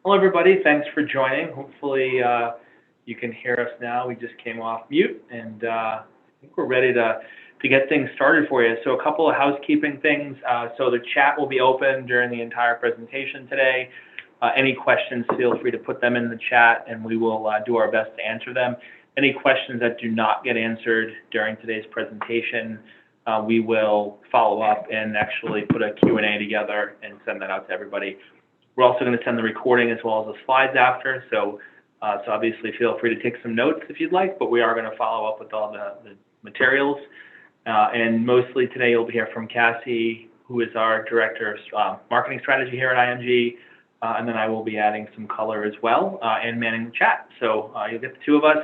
Hello, everybody. Thanks for joining. Hopefully, you can hear us now. We just came off mute, and I think we're ready to get things started for you. So a couple of housekeeping things. So the chat will be open during the entire presentation today. Any questions, feel free to put them in the chat, and we will do our best to answer them. Any questions that do not get answered during today's presentation, we will follow up and actually put a Q&A together and send that out to everybody. We're also going to send the recording as well as the slides after, so obviously feel free to take some notes if you'd like, but we are going to follow up with all the materials. And mostly today you'll hear from Cassie, who is our Director of Marketing Strategy here at IMG, and then I will be adding some color as well and manning the chat. So you'll get the two of us.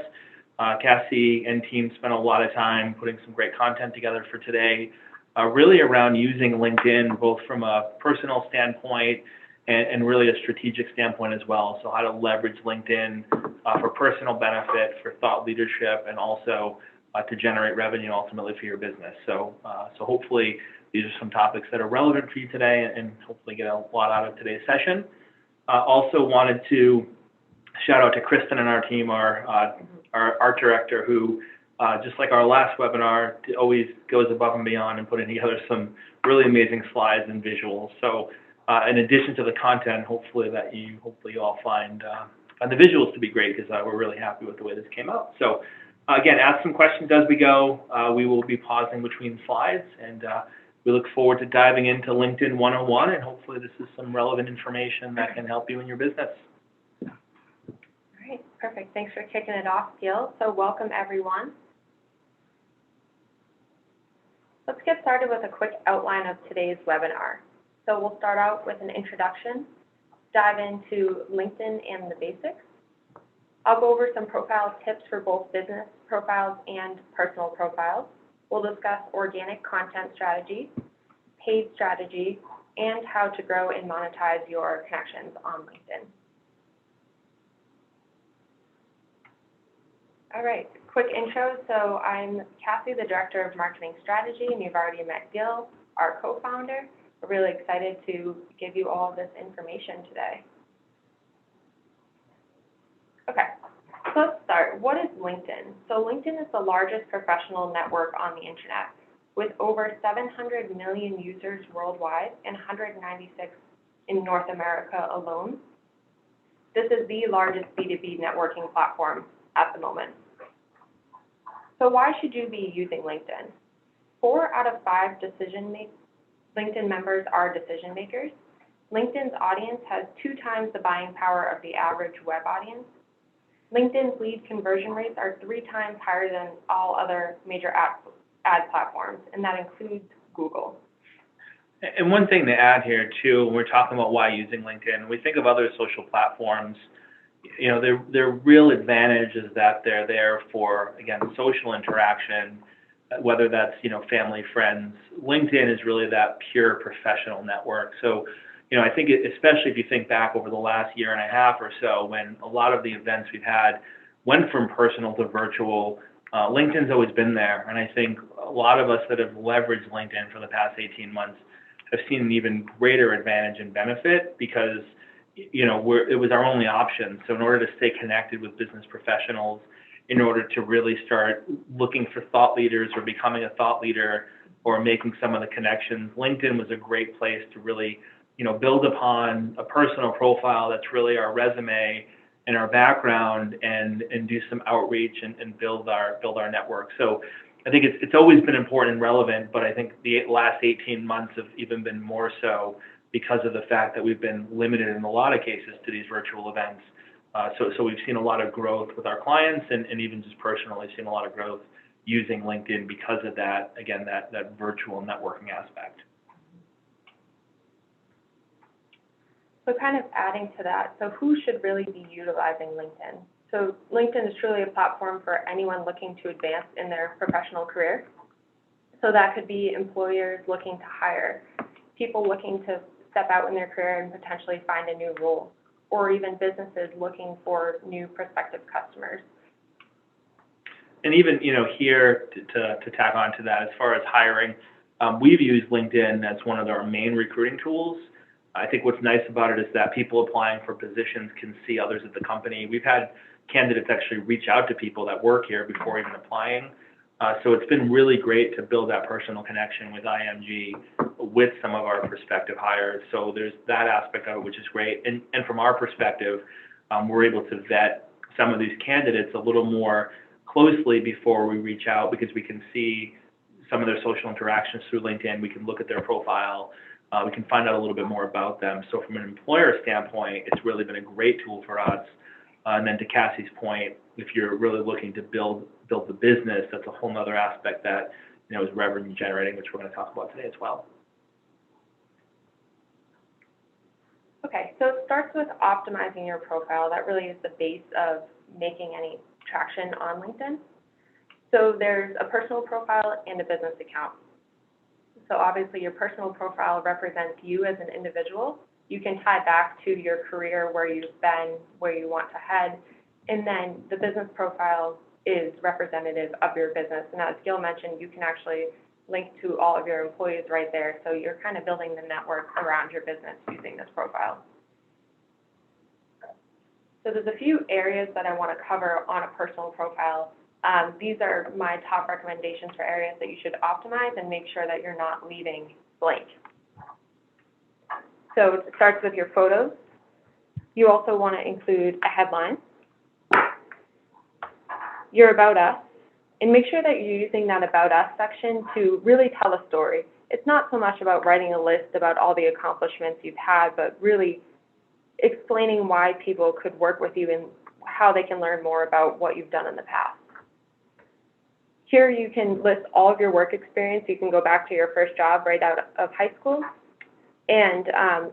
Cassie and team spent a lot of time putting some great content together for today, really around using LinkedIn, both from a personal standpoint and really a strategic standpoint as well. So how to leverage LinkedIn for personal benefit, for thought leadership, and also to generate revenue ultimately for your business. So hopefully these are some topics that are relevant for you today and hopefully get a lot out of today's session. Also wanted to shout out to Kristen and our team, our art director, who just like our last webinar, always goes above and beyond in putting together some really amazing slides and visuals. So in addition to the content, hopefully you all find the visuals to be great, because we're really happy with the way this came out. So again, ask some questions as we go. We will be pausing between slides, and we look forward to diving into LinkedIn 101, and hopefully this is some relevant information that can help you in your business. All right, perfect. Thanks for kicking it off, Gil. So welcome, everyone. Let's get started with a quick outline of today's webinar. So we'll start out with an introduction, dive into LinkedIn and the basics. I'll go over some profile tips for both business profiles and personal profiles. We'll discuss organic content strategy, paid strategy, and how to grow and monetize your connections on LinkedIn. All right, quick intro. So I'm Cassie, the Director of Marketing Strategy, and you've already met Gil, our co-founder. We're really excited to give you all this information today. Okay, so let's start. What is LinkedIn? So LinkedIn is the largest professional network on the internet, with over 700 million users worldwide and 196 in North America alone. This is the largest B2B networking platform at the moment. So why should you be using LinkedIn? 4 out of 5 LinkedIn members are decision makers. LinkedIn's audience has 2 times the buying power of the average web audience. LinkedIn's lead conversion rates are 3 times higher than all other major ad platforms, and that includes Google. And one thing to add here too, when we're talking about why using LinkedIn, we think of other social platforms, you know, their real advantage is that they're there for, again, social interaction, whether that's, you know, family, friends. LinkedIn is really that pure professional network. So, you know, I think especially if you think back over the last year and a half or so, when a lot of the events we've had went from personal to virtual, LinkedIn's always been there. And I think a lot of us that have leveraged LinkedIn for the past 18 months have seen an even greater advantage and benefit, because, you know, it was our only option. So in order to stay connected with business professionals, in order to really start looking for thought leaders or becoming a thought leader or making some of the connections, LinkedIn was a great place to really, you know, build upon a personal profile that's really our resume and our background, and do some outreach and build our network. So I think it's always been important and relevant, but I think the last 18 months have even been more so because of the fact that we've been limited in a lot of cases to these virtual events. So we've seen a lot of growth with our clients, and even just personally seen a lot of growth using LinkedIn because of that, again, that virtual networking aspect. So kind of adding to that, so who should really be utilizing LinkedIn? So LinkedIn is truly a platform for anyone looking to advance in their professional career. So that could be employers looking to hire, people looking to step out in their career and potentially find a new role, or even businesses looking for new prospective customers. And even, you know, here to tack on to that, as far as hiring, we've used LinkedIn as one of our main recruiting tools. I think what's nice about it is that people applying for positions can see others at the company. We've had candidates actually reach out to people that work here before even applying. So it's been really great to build that personal connection with IMG with some of our prospective hires. So there's that aspect of it, which is great. And from our perspective, we're able to vet some of these candidates a little more closely before we reach out, because we can see some of their social interactions through LinkedIn. We can look at their profile. We can find out a little bit more about them. So from an employer standpoint, it's really been a great tool for us. And then to Cassie's point, if you're really looking to build the business, that's a whole other aspect that, you know, is revenue generating, which we're going to talk about today as well. Okay, so it starts with optimizing your profile. That really is the base of making any traction on LinkedIn. So there's a personal profile and a business account. So obviously your personal profile represents you as an individual. You can tie back to your career, where you've been, where you want to head. And then the business profile is representative of your business. And as Gil mentioned, you can actually link to all of your employees right there. So you're kind of building the network around your business using this profile. So there's a few areas that I want to cover on a personal profile. These are my top recommendations for areas that you should optimize and make sure that you're not leaving blank. So it starts with your photos. You also want to include a headline, your About Us, and make sure that you're using that About Us section to really tell a story. It's not so much about writing a list about all the accomplishments you've had, but really explaining why people could work with you and how they can learn more about what you've done in the past. Here you can list all of your work experience. You can go back to your first job right out of high school. And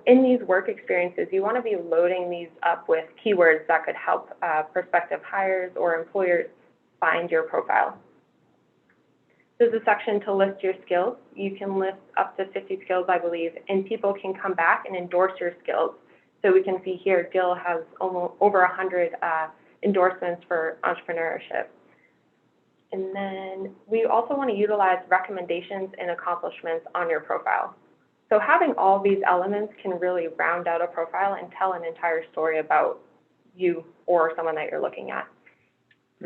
in these work experiences, you want to be loading these up with keywords that could help prospective hires or employers find your profile. There's a section to list your skills. You can list up to 50 skills, I believe, and people can come back and endorse your skills. So we can see here, Gil has over 100 endorsements for entrepreneurship. And then we also want to utilize recommendations and accomplishments on your profile. So having all these elements can really round out a profile and tell an entire story about you or someone that you're looking at.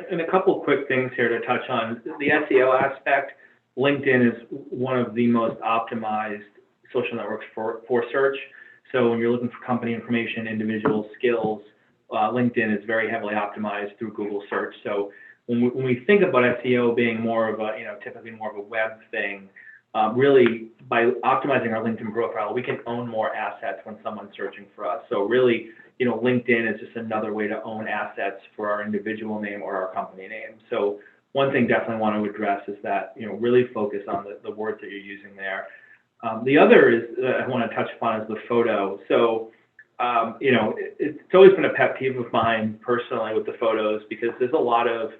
And a couple quick things here to touch on. The SEO aspect, LinkedIn is one of the most optimized social networks for search. So when you're looking for company information, individual skills, LinkedIn is very heavily optimized through Google search. So when we think about SEO being more of a, typically more of a web thing, really by optimizing our LinkedIn profile, we can own more assets when someone's searching for us. So really, LinkedIn is just another way to own assets for our individual name or our company name. So one thing definitely want to address is that, really focus on the words that you're using there. The other is I want to touch upon is the photo. So, it's always been a pet peeve of mine personally with the photos, because there's a lot of,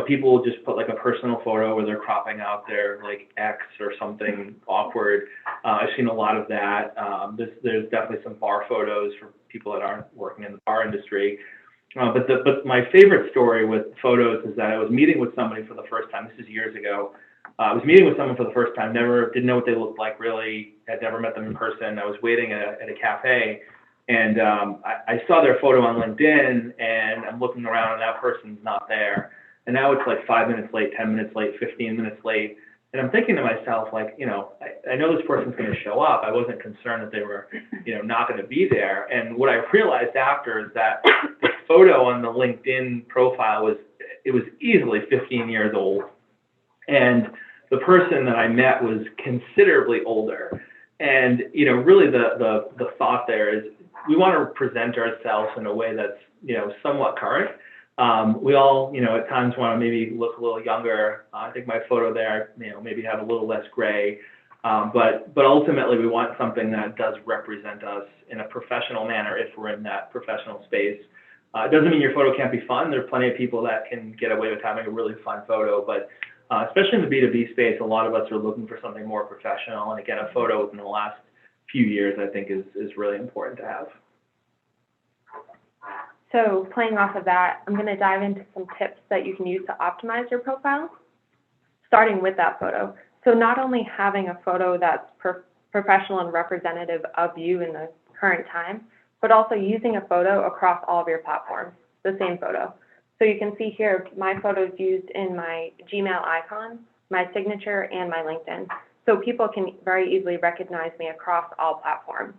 people will just put like a personal photo where they're cropping out their like X or something awkward. I've seen a lot of that. There's definitely some bar photos for people that aren't working in the bar industry. But my favorite story with photos is that I was meeting with somebody for the first time. This is years ago. I was meeting with someone for the first time, didn't know what they looked like really, had never met them in person. I was waiting at a cafe, and I saw their photo on LinkedIn, and I'm looking around and that person's not there. And now it's like 5 minutes late, 10 minutes late, 15 minutes late. And I'm thinking to myself, like, I know this person's going to show up. I wasn't concerned that they were, not going to be there. And what I realized after is that the photo on the LinkedIn profile was easily 15 years old. And the person that I met was considerably older. And, really the thought there is we want to present ourselves in a way that's, somewhat current. We all, at times want to maybe look a little younger. I think my photo there, maybe have a little less gray. But ultimately, we want something that does represent us in a professional manner if we're in that professional space. It doesn't mean your photo can't be fun. There's plenty of people that can get away with having a really fun photo, but especially in the B2B space, a lot of us are looking for something more professional. And again, a photo within the last few years, I think, is really important to have. So playing off of that, I'm going to dive into some tips that you can use to optimize your profile, starting with that photo. So not only having a photo that's professional and representative of you in the current time, but also using a photo across all of your platforms, the same photo. So you can see here, my photo is used in my Gmail icon, my signature, and my LinkedIn. So people can very easily recognize me across all platforms.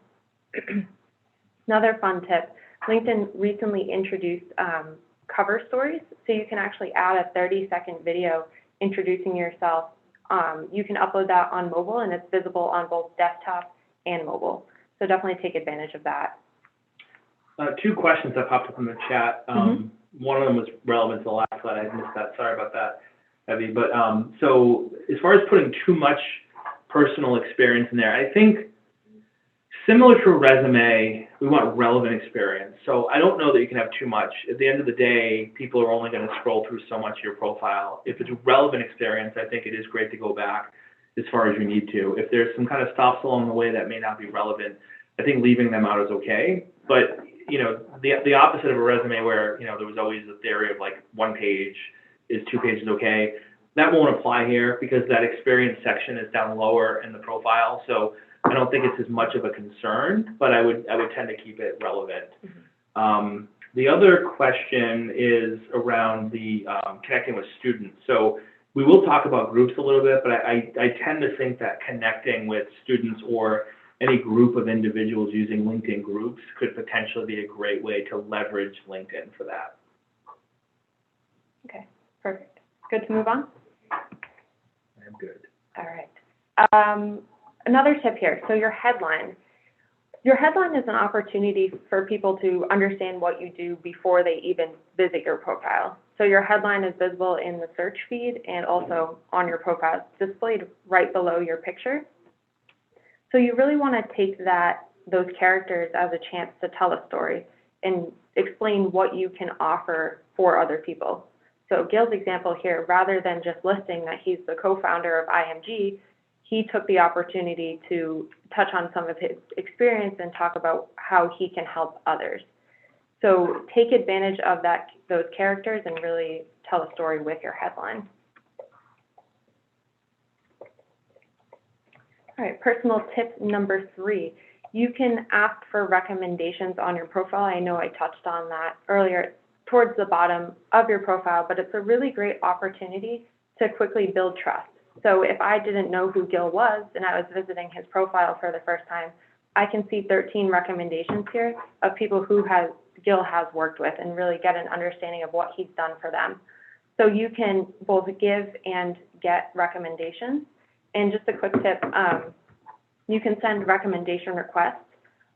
Another fun tip, LinkedIn recently introduced cover stories, so you can actually add a 30-second video introducing yourself. You can upload that on mobile, and it's visible on both desktop and mobile. So definitely take advantage of that. Two questions that popped up in the chat. One of them was relevant to the last slide. I missed that. Sorry about that, Evie. But so as far as putting too much personal experience in there, I think similar to a resume, we want relevant experience. So I don't know that you can have too much. At the end of the day, people are only going to scroll through so much of your profile. If it's a relevant experience, I think it is great to go back as far as you need to. If there's some kind of stops along the way that may not be relevant, I think leaving them out is okay. But you know, the opposite of a resume where, you know, there was always a theory of like 1 page is 2 pages okay. That won't apply here because that experience section is down lower in the profile. So I don't think it's as much of a concern, but I would tend to keep it relevant. The other question is around the connecting with students. So we will talk about groups a little bit, but I tend to think that connecting with students or any group of individuals using LinkedIn groups could potentially be a great way to leverage LinkedIn for that. Okay, perfect. Good to move on? I'm good. All right. Another tip here, so your headline. Your headline is an opportunity for people to understand what you do before they even visit your profile. So your headline is visible in the search feed and also on your profile, displayed right below your picture. So you really want to take those characters as a chance to tell a story and explain what you can offer for other people. So Gil's example here, rather than just listing that he's the co-founder of IMG, he took the opportunity to touch on some of his experience and talk about how he can help others. So take advantage of those characters and really tell a story with your headline. All right, personal tip number 3. You can ask for recommendations on your profile. I know I touched on that earlier towards the bottom of your profile, but it's a really great opportunity to quickly build trust. So if I didn't know who Gil was and I was visiting his profile for the first time, I can see 13 recommendations here of people who Gil has worked with and really get an understanding of what he's done for them. So you can both give and get recommendations. And just a quick tip, you can send recommendation requests.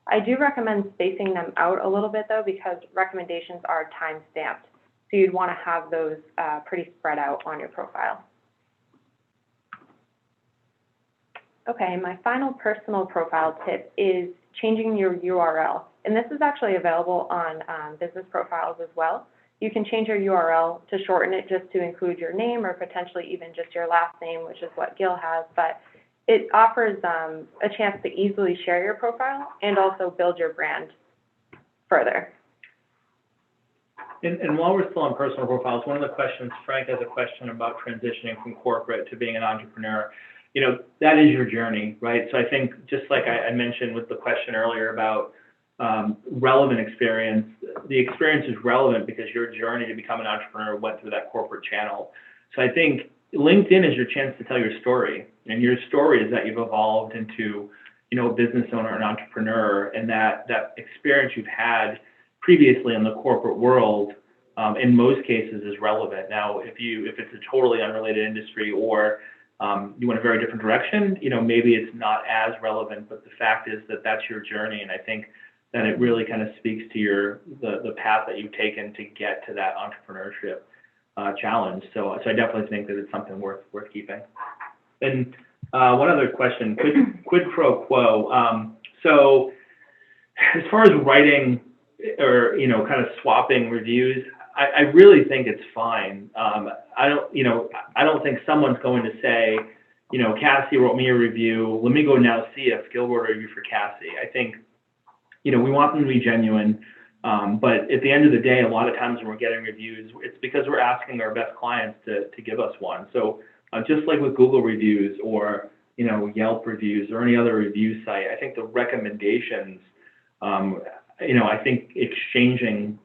I do recommend spacing them out a little bit though, because recommendations are time-stamped. So you'd want to have those pretty spread out on your profile. Okay, my final personal profile tip is changing your URL. And this is actually available on business profiles as well. You can change your URL to shorten it just to include your name or potentially even just your last name, which is what Gil has. But it offers a chance to easily share your profile and also build your brand further. And while we're still on personal profiles, one of the questions, Frank has a question about transitioning from corporate to being an entrepreneur. You know, that is your journey, right? So I think just like I mentioned with the question earlier about relevant experience, the experience is relevant because your journey to become an entrepreneur went through that corporate channel. So I think LinkedIn is your chance to tell your story, and your story is that you've evolved into, you know, a business owner, an entrepreneur, and that experience you've had previously in the corporate world, in most cases, is relevant. Now, if it's a totally unrelated industry or you went a very different direction, you know, maybe it's not as relevant, but the fact is that that's your journey, and I think that it really kind of speaks to the path that you've taken to get to that entrepreneurship challenge. So I definitely think that it's something worth keeping. And one other question, quid pro quo. So as far as writing or, you know, kind of swapping reviews, I really think it's fine. I don't think someone's going to say, you know, Cassie wrote me a review, let me go now see if Gil wrote a review for Cassie. I think, you know, we want them to be genuine, but at the end of the day, a lot of times when we're getting reviews, it's because we're asking our best clients to give us one. So just like with Google reviews or, you know, Yelp reviews or any other review site, I think the recommendations I think exchanging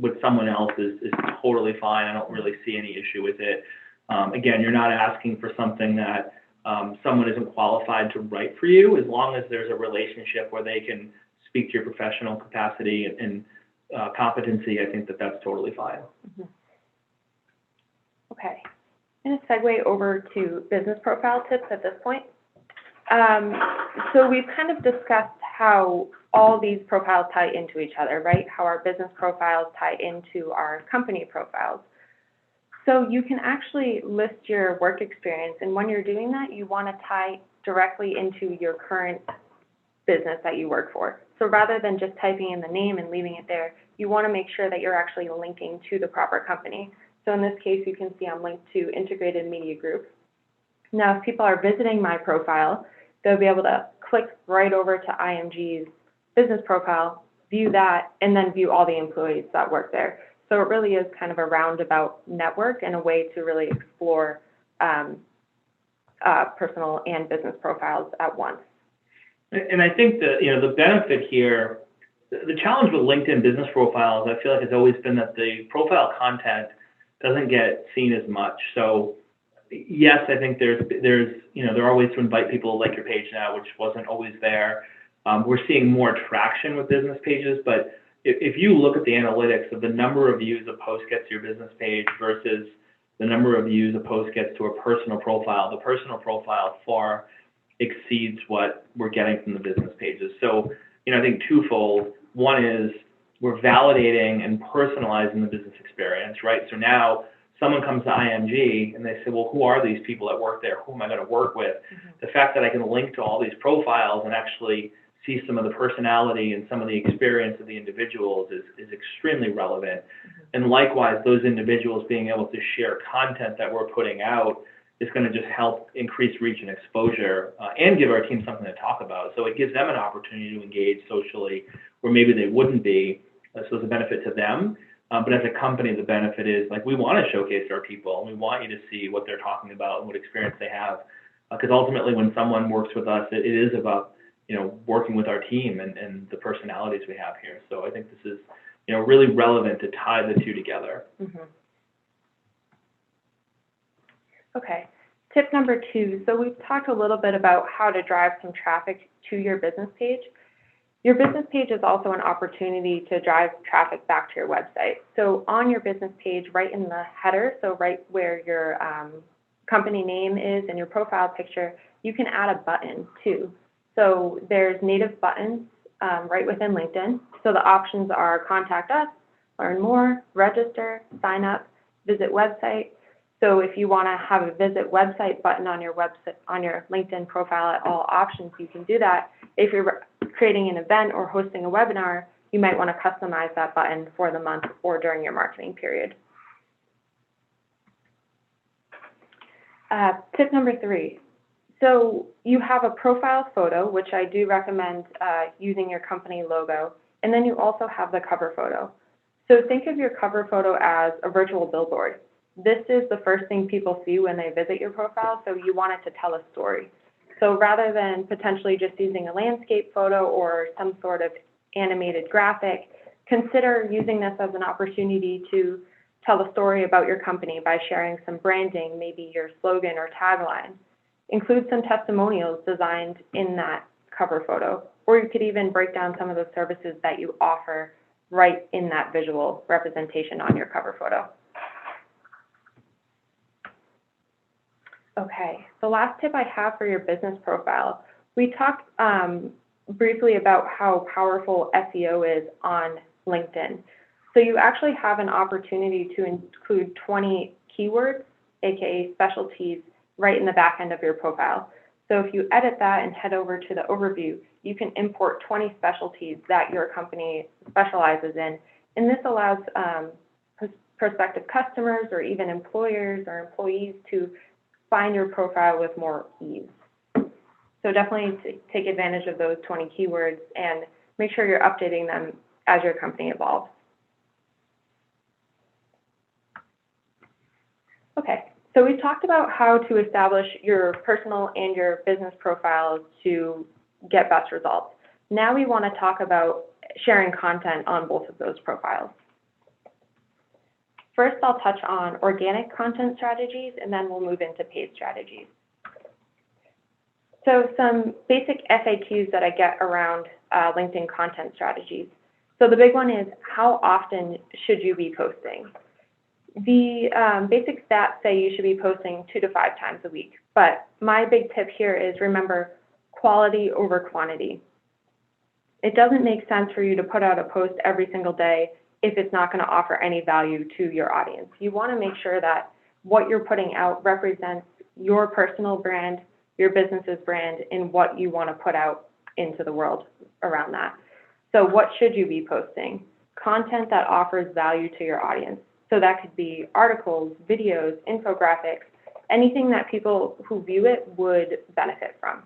with someone else is totally fine. I don't really see any issue with it. Again, you're not asking for something that someone isn't qualified to write for you, as long as there's a relationship where they can speak to your professional capacity and competency. I think that's totally fine. Mm-hmm. Okay. I'm going to segue over to business profile tips at this point. So we've kind of discussed how all these profiles tie into each other, right? How our business profiles tie into our company profiles. So you can actually list your work experience, and when you're doing that, you want to tie directly into your current business that you work for. So rather than just typing in the name and leaving it there, you want to make sure that you're actually linking to the proper company. So in this case, you can see I'm linked to Integrated Media Group. Now, if people are visiting my profile, they'll be able to click right over to IMG's business profile, view that, and then view all the employees that work there. So it really is kind of a roundabout network and a way to really explore personal and business profiles at once. And I think that, the benefit here, the challenge with LinkedIn business profiles, I feel like has always been that the profile content doesn't get seen as much. So yes, I think there are ways to invite people to like your page now, which wasn't always there. We're seeing more traction with business pages, but if you look at the analytics of the number of views a post gets to your business page versus the number of views a post gets to a personal profile, the personal profile far exceeds what we're getting from the business pages. So, I think twofold. One is we're validating and personalizing the business experience, right? So now someone comes to IMG and they say, well, who are these people that work there? Who am I going to work with? Mm-hmm. The fact that I can link to all these profiles and actually see some of the personality and some of the experience of the individuals is extremely relevant. Mm-hmm. And likewise, those individuals being able to share content that we're putting out is going to just help increase reach and exposure and give our team something to talk about. So it gives them an opportunity to engage socially where maybe they wouldn't be. So it's a benefit to them. But as a company, the benefit is, we want to showcase our people, and we want you to see what they're talking about and what experience they have. Because ultimately, when someone works with us, it is about, working with our team and the personalities we have here. So I think this is, really relevant to tie the two together. Mm-hmm. Okay. Tip number 2. So we've talked a little bit about how to drive some traffic to your business page. Your business page is also an opportunity to drive traffic back to your website. So on your business page, right in the header, so right where your company name is and your profile picture, you can add a button too. So there's native buttons right within LinkedIn. So the options are contact us, learn more, register, sign up, visit website. So if you want to have a visit website button on your website, on your LinkedIn profile at all options, you can do that. If you're creating an event or hosting a webinar, you might want to customize that button for the month or during your marketing period. Tip number 3. So you have a profile photo, which I do recommend using your company logo, and then you also have the cover photo. So think of your cover photo as a virtual billboard. This is the first thing people see when they visit your profile, so you want it to tell a story. So rather than potentially just using a landscape photo or some sort of animated graphic, consider using this as an opportunity to tell a story about your company by sharing some branding, maybe your slogan or tagline. Include some testimonials designed in that cover photo, or you could even break down some of the services that you offer right in that visual representation on your cover photo. Okay, the last tip I have for your business profile, we talked briefly about how powerful SEO is on LinkedIn. So you actually have an opportunity to include 20 keywords, aka specialties, right in the back end of your profile. So if you edit that and head over to the overview, you can import 20 specialties that your company specializes in. And this allows prospective customers or even employers or employees to find your profile with more ease. So definitely take advantage of those 20 keywords and make sure you're updating them as your company evolves. Okay, so we've talked about how to establish your personal and your business profiles to get best results. Now we want to talk about sharing content on both of those profiles. First, I'll touch on organic content strategies, and then we'll move into paid strategies. So some basic FAQs that I get around LinkedIn content strategies. So the big one is, how often should you be posting? The basic stats say you should be posting 2 to 5 times a week, but my big tip here is, remember, quality over quantity. It doesn't make sense for you to put out a post every single day if it's not going to offer any value to your audience. You want to make sure that what you're putting out represents your personal brand, your business's brand, and what you want to put out into the world around that. So what should you be posting? Content that offers value to your audience. So that could be articles, videos, infographics, anything that people who view it would benefit from.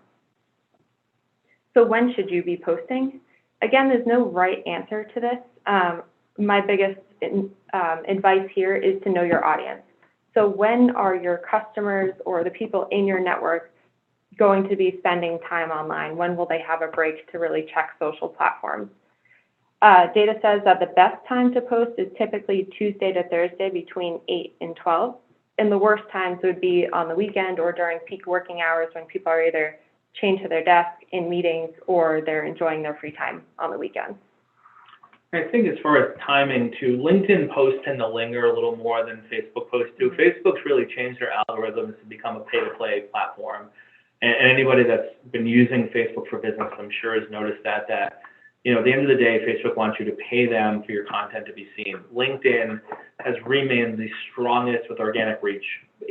So when should you be posting? Again, there's no right answer to this. My biggest advice here is to know your audience. So when are your customers or the people in your network going to be spending time online? When will they have a break to really check social platforms? Data says that the best time to post is typically Tuesday to Thursday between 8 and 12. And the worst times would be on the weekend or during peak working hours when people are either chained to their desk in meetings or they're enjoying their free time on the weekends. I think as far as timing too, LinkedIn posts tend to linger a little more than Facebook posts do. Facebook's really changed their algorithms to become a pay-to-play platform. And anybody that's been using Facebook for business, I'm sure has noticed that, at the end of the day, Facebook wants you to pay them for your content to be seen. LinkedIn has remained the strongest with organic reach,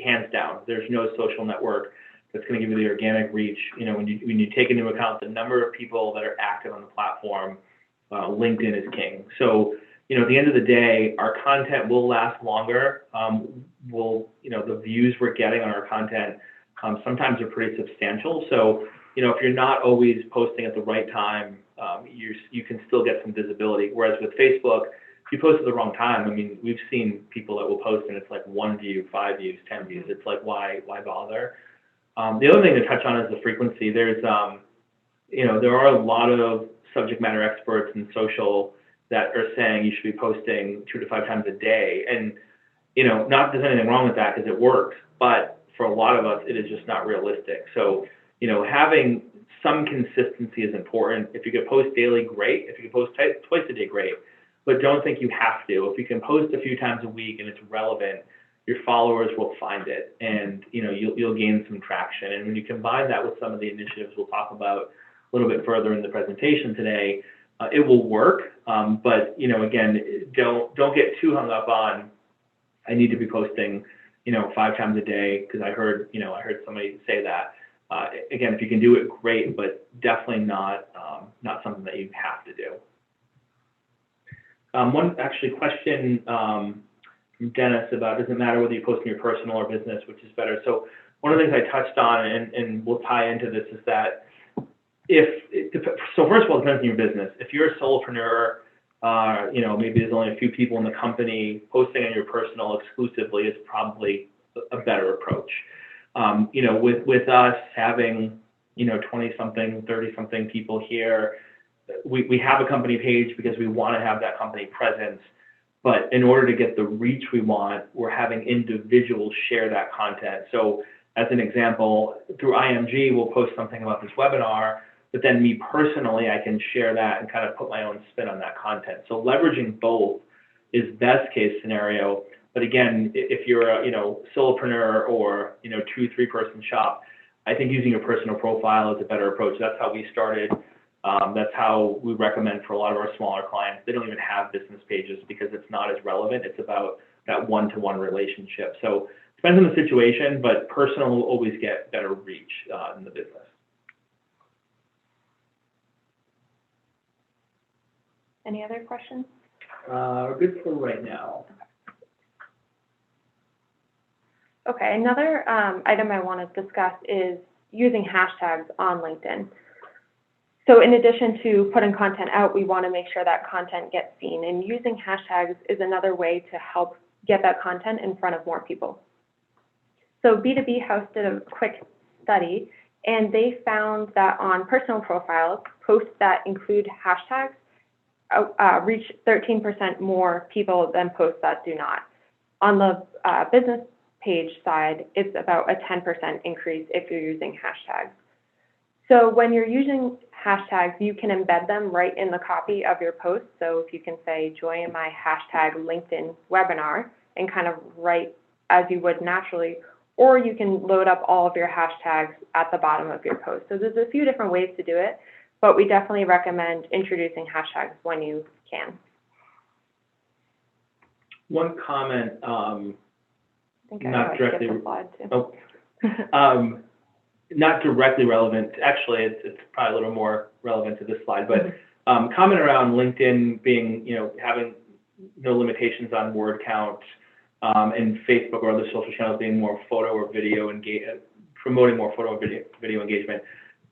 hands down. There's no social network that's going to give you the organic reach. When you take into account the number of people that are active on the platform, LinkedIn is king. So, at the end of the day, our content will last longer. The views we're getting on our content sometimes are pretty substantial. So, if you're not always posting at the right time, you can still get some visibility. Whereas with Facebook, if you post at the wrong time, we've seen people that will post and it's like 1 view, 5 views, 10 views. It's like, why bother? The other thing to touch on is the frequency. There are a lot of subject matter experts in social that are saying you should be posting 2 to 5 times a day. And, not that there's anything wrong with that because it works, but for a lot of us, it is just not realistic. So, having some consistency is important. If you could post daily, great. If you can post twice a day, great. But don't think you have to. If you can post a few times a week and it's relevant, your followers will find it, and you'll gain some traction. And when you combine that with some of the initiatives we'll talk about a little bit further in the presentation today, it will work. But again, don't get too hung up on, I need to be posting 5 times a day because I heard somebody say that. Again, if you can do it, great, but definitely not something that you have to do. One question from Dennis about, does it matter whether you post in your personal or business, which is better? So one of the things I touched on, and we'll tie into this, is that so first of all, it depends on your business. If you're a solopreneur, maybe there's only a few people in the company, posting on your personal exclusively is probably a better approach. With us having 20-something, 30-something people here, we have a company page because we want to have that company presence. But in order to get the reach we want, we're having individuals share that content. So as an example, through IMG, we'll post something about this webinar, but then me personally, I can share that and kind of put my own spin on that content. So leveraging both is best case scenario. But again, if you're a solopreneur or 2-3 person shop, I think using your personal profile is a better approach. That's how we started. That's how we recommend for a lot of our smaller clients. They don't even have business pages because it's not as relevant. It's about that one-to-one relationship. So it depends on the situation, but personal will always get better reach in the business. Any other questions? We're good for right now. Okay, another item I want to discuss is using hashtags on LinkedIn. So in addition to putting content out, we want to make sure that content gets seen, and using hashtags is another way to help get that content in front of more people. So B2B House did a quick study, and they found that on personal profiles, posts that include hashtags reach 13% more people than posts that do not. On the business page side, it's about a 10% increase if you're using hashtags. So when you're using hashtags, you can embed them right in the copy of your post. So if you can say, join my hashtag LinkedIn webinar, and kind of write as you would naturally, or you can load up all of your hashtags at the bottom of your post. So there's a few different ways to do it, but we definitely recommend introducing hashtags when you can. One comment, I think not directly, skip the slide too. not directly relevant. Actually, it's probably a little more relevant to this slide, but comment around LinkedIn being, having no limitations on word count, and Facebook or other social channels being more photo or video promoting more photo or video engagement.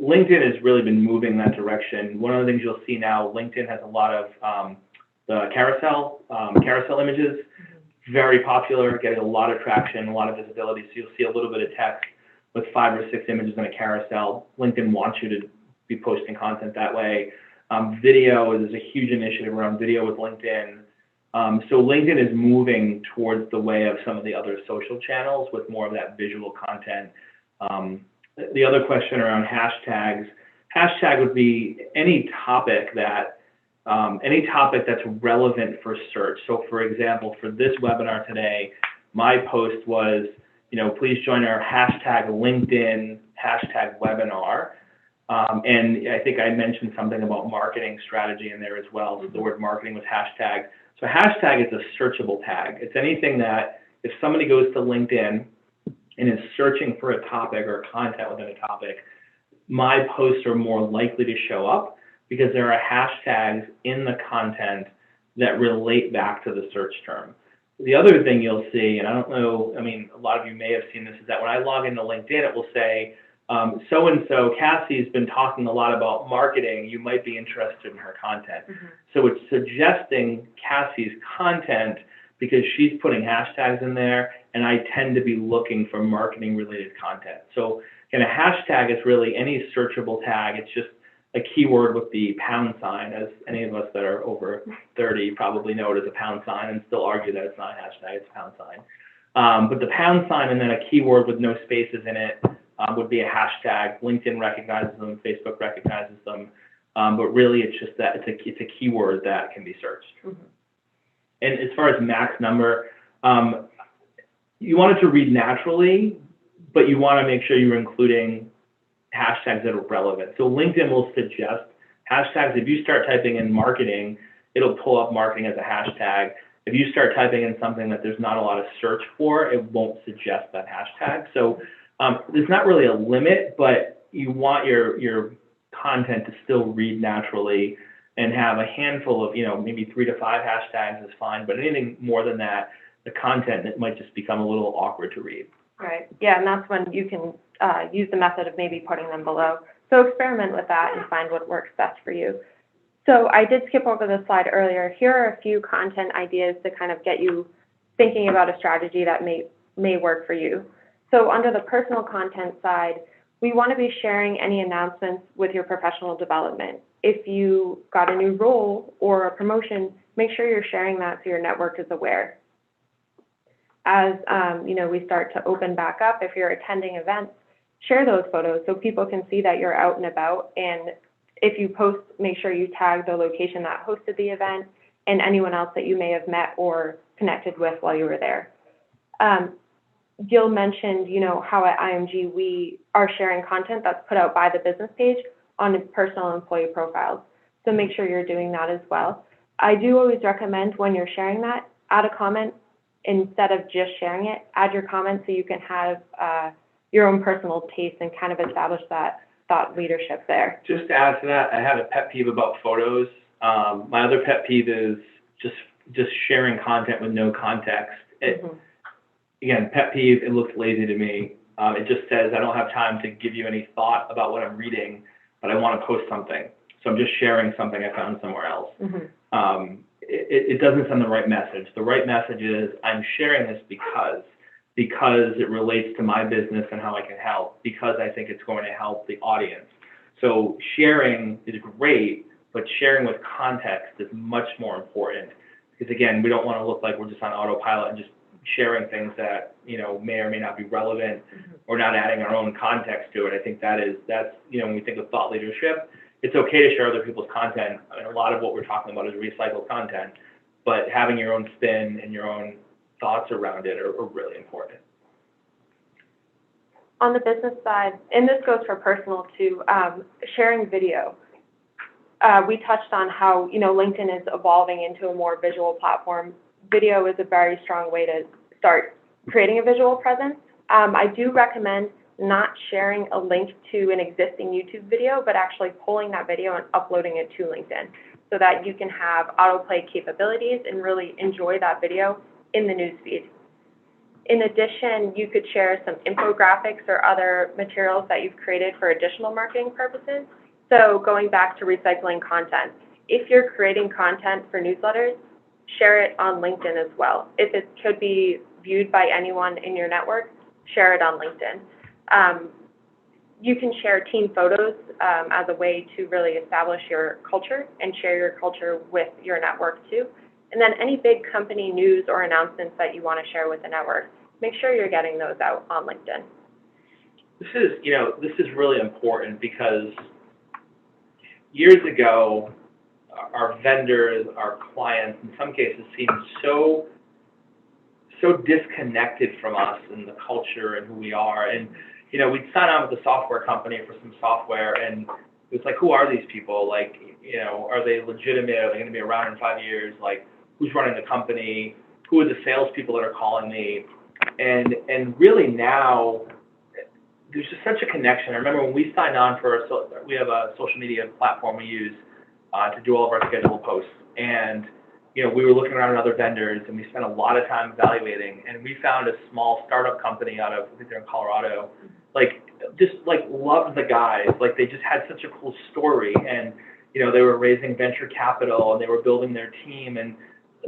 LinkedIn has really been moving that direction. One of the things you'll see now, LinkedIn has a lot of the carousel images, very popular, getting a lot of traction, a lot of visibility. So you'll see a little bit of text with 5 or 6 images in a carousel. LinkedIn wants you to be posting content that way. Video is a huge initiative around video with LinkedIn. So LinkedIn is moving towards the way of some of the other social channels with more of that visual content. The other question around hashtags, hashtag would be any topic that's relevant for search. So for example, for this webinar today, my post was, please join our hashtag LinkedIn #webinar. And I think I mentioned something about marketing strategy in there as well. So the word marketing was hashtag. So hashtag is a searchable tag. It's anything that if somebody goes to LinkedIn and is searching for a topic or content within a topic, my posts are more likely to show up because there are hashtags in the content that relate back to the search term. The other thing you'll see, and I don't know, a lot of you may have seen this, is that when I log into LinkedIn, it will say, so-and-so, Cassie's been talking a lot about marketing. You might be interested in her content. So it's suggesting Cassie's content because she's putting hashtags in there, and I tend to be looking for marketing-related content. So again, a hashtag is really any searchable tag. It's just a keyword with the pound sign, as any of us that are over 30 probably know it as a pound sign and still argue that it's not a hashtag, it's a pound sign. But the pound sign and then a keyword with no spaces in it would be a hashtag. LinkedIn recognizes them, Facebook recognizes them, but really it's just that it's a keyword that can be searched. And as far as max number, you want it to read naturally, but you want to make sure you're including hashtags that are relevant. So LinkedIn will suggest hashtags. If you start typing in marketing, it'll pull up marketing as a hashtag. If you start typing in something that there's not a lot of search for, it won't suggest that hashtag. So there's not really a limit, but you want your content to still read naturally and have a handful of, maybe 3 to 5 hashtags is fine, but anything more than that, the content, it might just become a little awkward to read. Right. Yeah, and that's when you can use the method of maybe putting them below. So experiment with that and find what works best for you. So I did skip over the slide earlier. Here are a few content ideas to kind of get you thinking about a strategy that may work for you. So under the personal content side, we want to be sharing any announcements with your professional development. If you got a new role or a promotion, make sure you're sharing that so your network is aware. As we start to open back up, if you're attending events, share those photos so people can see that you're out and about. And if you post, make sure you tag the location that hosted the event and anyone else that you may have met or connected with while you were there. Gil mentioned, how at IMG we are sharing content that's put out by the business page on personal employee profiles. So make sure you're doing that as well. I do always recommend when you're sharing that, add a comment. Instead of just sharing it, add your comment so you can have your own personal taste and kind of establish that thought leadership there. Just to add to that, I have a pet peeve about photos. My other pet peeve is just sharing content with no context. Again, pet peeve, it looks lazy to me. It just says I don't have time to give you any thought about what I'm reading, but I want to post something. So I'm just sharing something I found somewhere else. It doesn't send the right message. The right message is I'm sharing this because it relates to my business and how I can help, because I think it's going to help the audience. So sharing is great, but sharing with context is much more important. Because again, we don't want to look like we're just on autopilot and just sharing things that, may or may not be relevant, or not adding our own context to it. I think that's, when we think of thought leadership, it's okay to share other people's content. I mean, a lot of what we're talking about is recycled content, but having your own spin and your own thoughts around it are really important. On the business side, and this goes for personal too, sharing video. We touched on how, LinkedIn is evolving into a more visual platform. Video is a very strong way to start creating a visual presence. I do recommend not sharing a link to an existing YouTube video, but actually pulling that video and uploading it to LinkedIn so that you can have autoplay capabilities and really enjoy that video in the newsfeed. In addition, you could share some infographics or other materials that you've created for additional marketing purposes. So going back to recycling content, if you're creating content for newsletters, share it on LinkedIn as well. If it could be viewed by anyone in your network, share it on LinkedIn. You can share team photos as a way to really establish your culture and share your culture with your network too. And then any big company news or announcements that you want to share with the network, make sure you're getting those out on LinkedIn. This is really important because years ago, our vendors, our clients, in some cases, seemed so disconnected from us and the culture and who we are. And, we'd sign on with a software company for some software, and it was like, who are these people? Like, are they legitimate? Are they going to be around in 5 years? Like, who's running the company? Who are the salespeople that are calling me? And really now, there's just such a connection. I remember when we signed on we have a social media platform we use to do all of our scheduled posts. And, we were looking around at other vendors, and we spent a lot of time evaluating, and we found a small startup company out of, I think they're in Colorado, loved the guys. Like, they just had such a cool story, and, they were raising venture capital, and they were building their team, and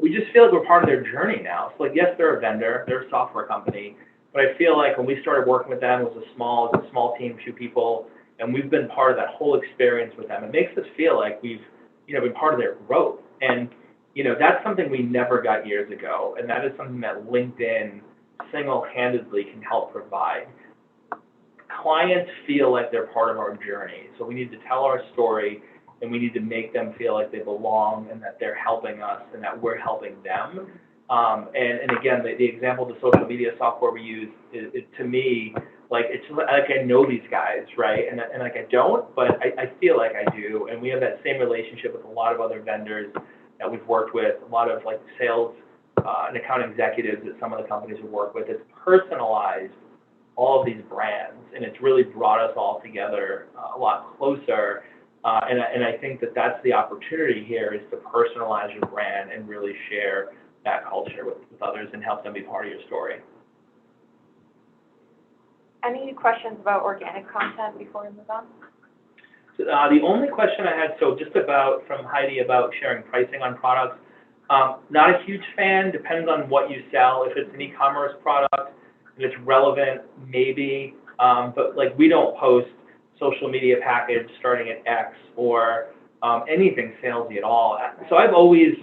we just feel like we're part of their journey now. So, yes, they're a vendor, they're a software company, but I feel like when we started working with them, it was a small team, few people, and we've been part of that whole experience with them. It makes us feel like we've, been part of their growth. And, that's something we never got years ago, and that is something that LinkedIn single-handedly can help provide. Clients feel like they're part of our journey, so we need to tell our story, and we need to make them feel like they belong and that they're helping us and that we're helping them. And again, the example of the social media software we use is to me, it's like I know these guys, right? And like I don't, but I feel like I do. And we have that same relationship with a lot of other vendors that we've worked with, a lot of sales and account executives at some of the companies we work with. It's personalized all of these brands, and it's really brought us all together a lot closer. And I think that that's the opportunity here, is to personalize your brand and really share that culture with others and help them be part of your story. Any questions about organic content before we move on? So, the only question I had, from Heidi about sharing pricing on products, not a huge fan, depends on what you sell. If it's an e-commerce product and it's relevant, maybe, but we don't post social media package starting at X or anything salesy at all. So I've always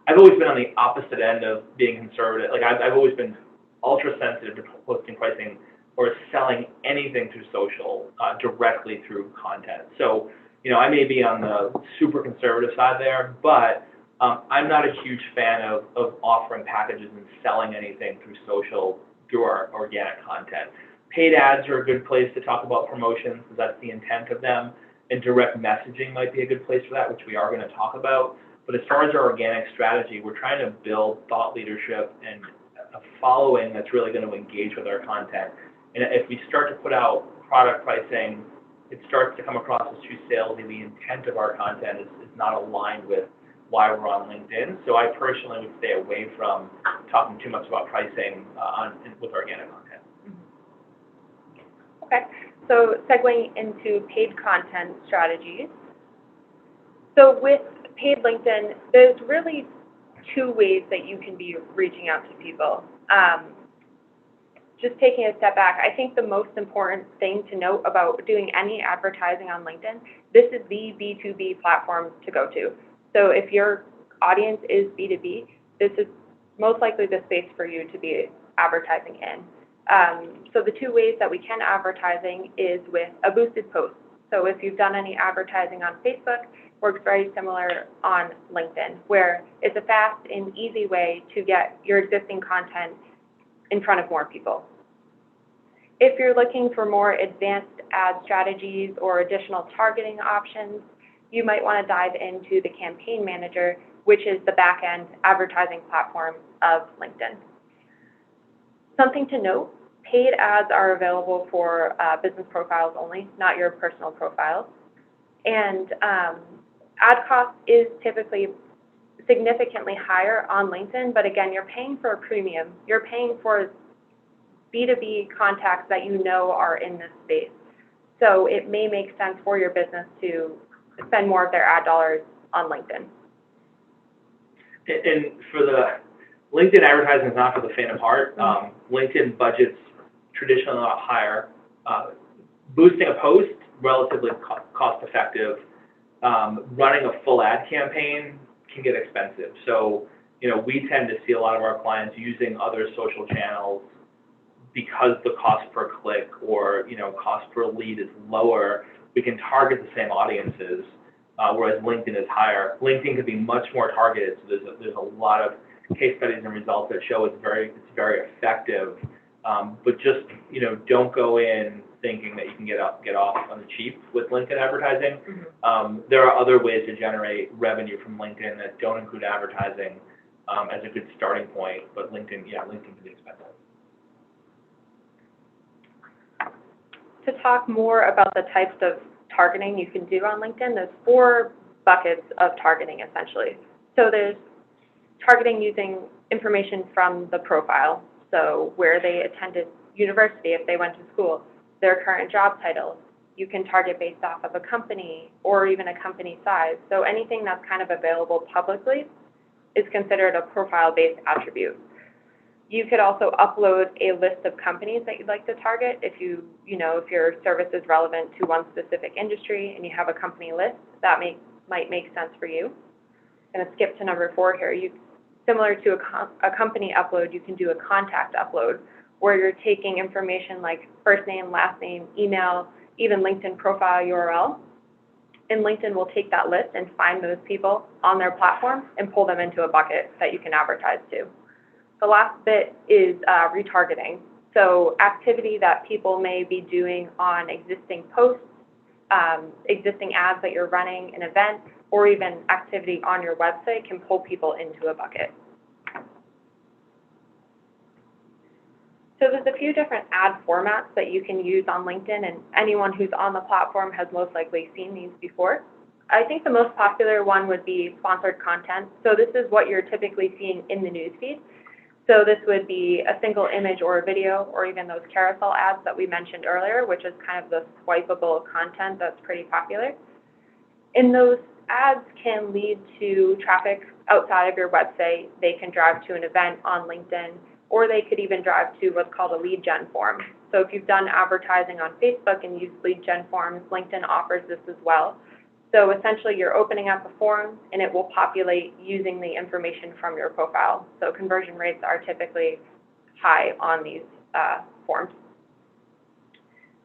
been on the opposite end of being conservative. I've always been ultra sensitive to posting pricing or selling anything through social directly through content. So, I may be on the super conservative side there, but I'm not a huge fan of offering packages and selling anything through social through our organic content. Paid ads are a good place to talk about promotions, because that's the intent of them, and direct messaging might be a good place for that, which we are going to talk about. But as far as our organic strategy, we're trying to build thought leadership and a following that's really going to engage with our content. And if we start to put out product pricing, it starts to come across as too salesy. The intent of our content is not aligned with why we're on LinkedIn. So I personally would stay away from talking too much about pricing with organic content. Okay, so segueing into paid content strategies. So with paid LinkedIn, there's really two ways that you can be reaching out to people. just taking a step back, I think the most important thing to note about doing any advertising on LinkedIn, this is the B2B platform to go to. So if your audience is B2B, this is most likely the space for you to be advertising in. So the two ways that we can advertising is with a boosted post. So if you've done any advertising on Facebook, works very similar on LinkedIn, where it's a fast and easy way to get your existing content in front of more people. If you're looking for more advanced ad strategies or additional targeting options, you might want to dive into the Campaign Manager, which is the back-end advertising platform of LinkedIn. Something to note, paid ads are available for business profiles only, not your personal profiles. And ad cost is typically significantly higher on LinkedIn, but again, you're paying for a premium. You're paying for B2B contacts that you know are in this space. So it may make sense for your business to spend more of their ad dollars on LinkedIn. And for the LinkedIn advertising is not for the faint of heart. LinkedIn budgets traditionally a lot higher. Boosting a post, relatively cost effective. Running a full ad campaign can get expensive. So, we tend to see a lot of our clients using other social channels because the cost per click or, cost per lead is lower. We can target the same audiences, whereas LinkedIn is higher. LinkedIn can be much more targeted. So there's a lot of case studies and results that show it's very effective. But just, don't go in thinking that you can get off on the cheap with LinkedIn advertising. There are other ways to generate revenue from LinkedIn that don't include advertising as a good starting point, but LinkedIn can be expensive. To talk more about the types of targeting you can do on LinkedIn, there's 4 buckets of targeting essentially. So there's targeting using information from the profile, so where they attended university, if they went to school, their current job title. You can target based off of a company or even a company size. So anything that's kind of available publicly is considered a profile-based attribute. You could also upload a list of companies that you'd like to target if if your service is relevant to one specific industry and you have a company list, that might make sense for you. I'm going to skip to number 4 here. Similar to a company upload, you can do a contact upload where you're taking information like first name, last name, email, even LinkedIn profile URL. And LinkedIn will take that list and find those people on their platform and pull them into a bucket that you can advertise to. The last bit is retargeting. So activity that people may be doing on existing posts, existing ads that you're running, an event, or even activity on your website can pull people into a bucket. So there's a few different ad formats that you can use on LinkedIn, and anyone who's on the platform has most likely seen these before. I think the most popular one would be sponsored content. So this is what you're typically seeing in the newsfeed. So this would be a single image or a video, or even those carousel ads that we mentioned earlier, which is kind of the swipeable content that's pretty popular. And those ads can lead to traffic outside of your website. They can drive to an event on LinkedIn, or they could even drive to what's called a lead gen form. So if you've done advertising on Facebook and used lead gen forms, LinkedIn offers this as well. So essentially you're opening up a form and it will populate using the information from your profile. So conversion rates are typically high on these forms.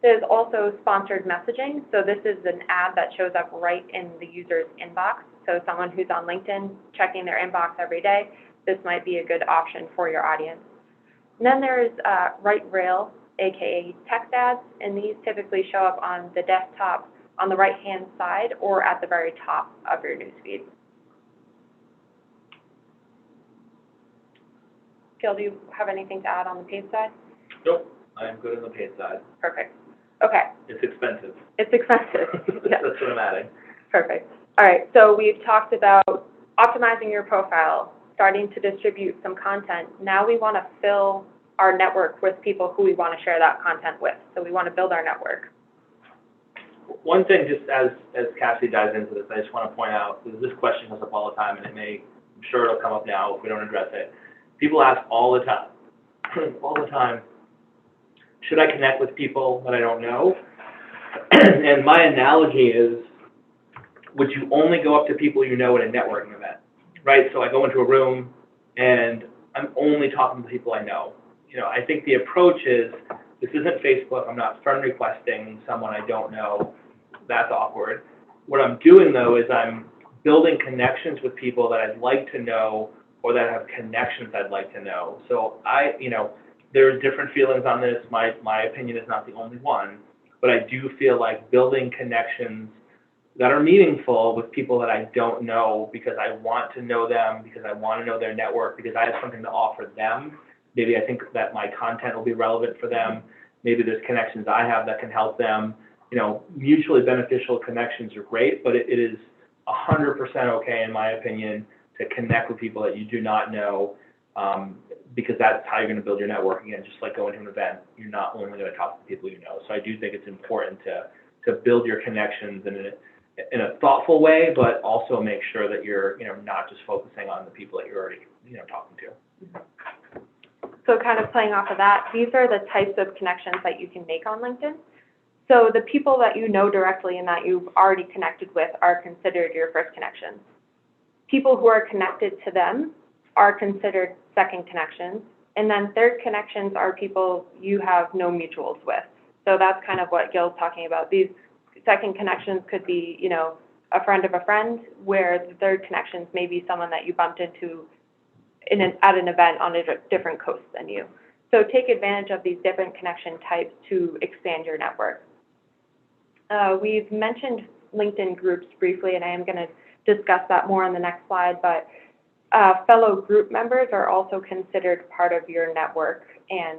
There's also sponsored messaging. So this is an ad that shows up right in the user's inbox. So someone who's on LinkedIn checking their inbox every day, this might be a good option for your audience. And then there's right rail, aka text ads, and these typically show up on the desktop on the right-hand side or at the very top of your newsfeed. Gil, do you have anything to add on the paid side? Nope, I am good on the paid side. Perfect. Okay. It's expensive. It's expensive. Yes. That's what I'm adding. Perfect. All right, so we've talked about optimizing your profile, starting to distribute some content. Now we want to fill our network with people who we want to share that content with. So we want to build our network. One thing, just as Cassie dives into this, I just want to point out, because this question comes up all the time, and I'm sure it'll come up now if we don't address it. People ask all the time, should I connect with people that I don't know? And my analogy is, would you only go up to people you know at a networking event, right? So I go into a room and I'm only talking to people I know. You know, I think the approach is, this isn't Facebook. I'm not friend requesting someone I don't know. That's awkward. What I'm doing, though, is I'm building connections with people that I'd like to know or that have connections I'd like to know. So there's different feelings on this. My opinion is not the only one, but I do feel like building connections that are meaningful with people that I don't know because I want to know them, because I want to know their network, because I have something to offer them. Maybe I think that my content will be relevant for them. Maybe there's connections I have that can help them. You know, mutually beneficial connections are great, but it is 100% okay, in my opinion, to connect with people that you do not know, because that's how you're going to build your network. Again, just like going to an event, you're not only going to talk to people you know. So I do think it's important to build your connections in a thoughtful way, but also make sure that you're, not just focusing on the people that you're already, talking to. So kind of playing off of that, these are the types of connections that you can make on LinkedIn. So the people that you know directly and that you've already connected with are considered your first connections. People who are connected to them are considered second connections. And then third connections are people you have no mutuals with. So that's kind of what Gil's talking about. These second connections could be, a friend of a friend, where the third connections may be someone that you bumped into at an event on a different coast than you. So take advantage of these different connection types to expand your network. We've mentioned LinkedIn groups briefly, and I am going to discuss that more on the next slide, but fellow group members are also considered part of your network, and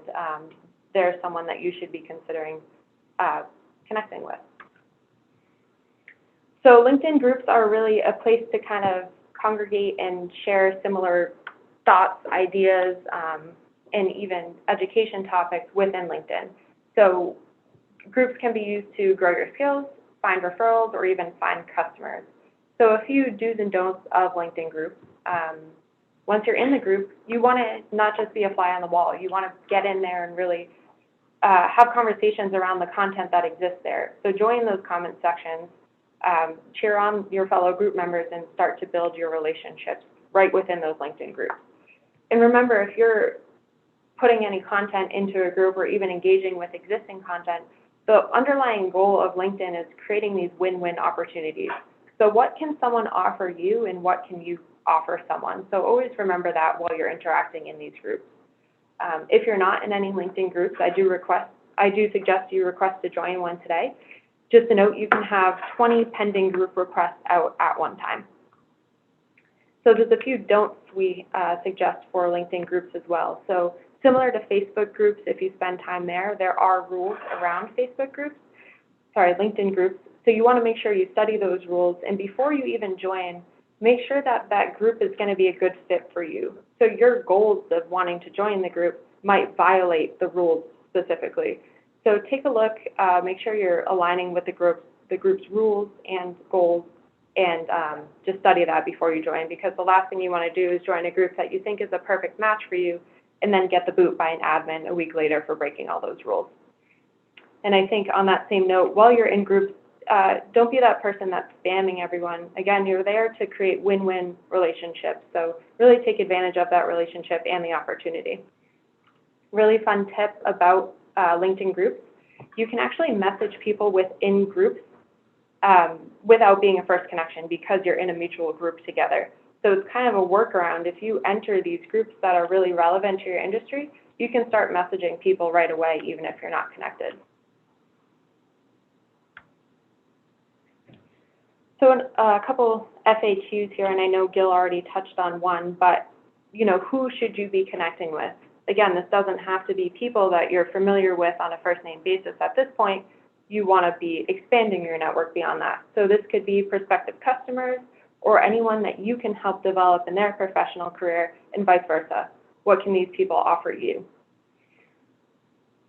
they're someone that you should be considering connecting with. So LinkedIn groups are really a place to kind of congregate and share similar thoughts, ideas, and even education topics within LinkedIn. So groups can be used to grow your skills, find referrals, or even find customers. So a few do's and don'ts of LinkedIn groups. Once you're in the group, you want to not just be a fly on the wall. You want to get in there and really have conversations around the content that exists there. So join those comment sections, cheer on your fellow group members, and start to build your relationships right within those LinkedIn groups. And remember, if you're putting any content into a group or even engaging with existing content, the underlying goal of LinkedIn is creating these win-win opportunities. So what can someone offer you, and what can you offer someone? So always remember that while you're interacting in these groups. If you're not in any LinkedIn groups, I do suggest you request to join one today. Just a note, you can have 20 pending group requests out at one time. So there's a few don'ts we suggest for LinkedIn groups as well. So similar to Facebook groups, if you spend time there are rules around LinkedIn groups. So you want to make sure you study those rules, and before you even join, make sure that that group is going to be a good fit for you. So your goals of wanting to join the group might violate the rules specifically. So take a look, make sure you're aligning with the group's rules and goals, and just study that before you join, because the last thing you want to do is join a group that you think is a perfect match for you and then get the boot by an admin a week later for breaking all those rules. And I think on that same note, while you're in groups, don't be that person that's spamming everyone. Again, you're there to create win-win relationships, so really take advantage of that relationship and the opportunity. Really fun tip about LinkedIn groups, you can actually message people within groups without being a first connection, because you're in a mutual group together. So it's kind of a workaround. If you enter these groups that are really relevant to your industry, you can start messaging people right away, even if you're not connected. So a couple FAQs here, and I know Gil already touched on one, but who should you be connecting with? Again, this doesn't have to be people that you're familiar with on a first-name basis. At this point, you want to be expanding your network beyond that. So this could be prospective customers or anyone that you can help develop in their professional career, and vice versa. What can these people offer you?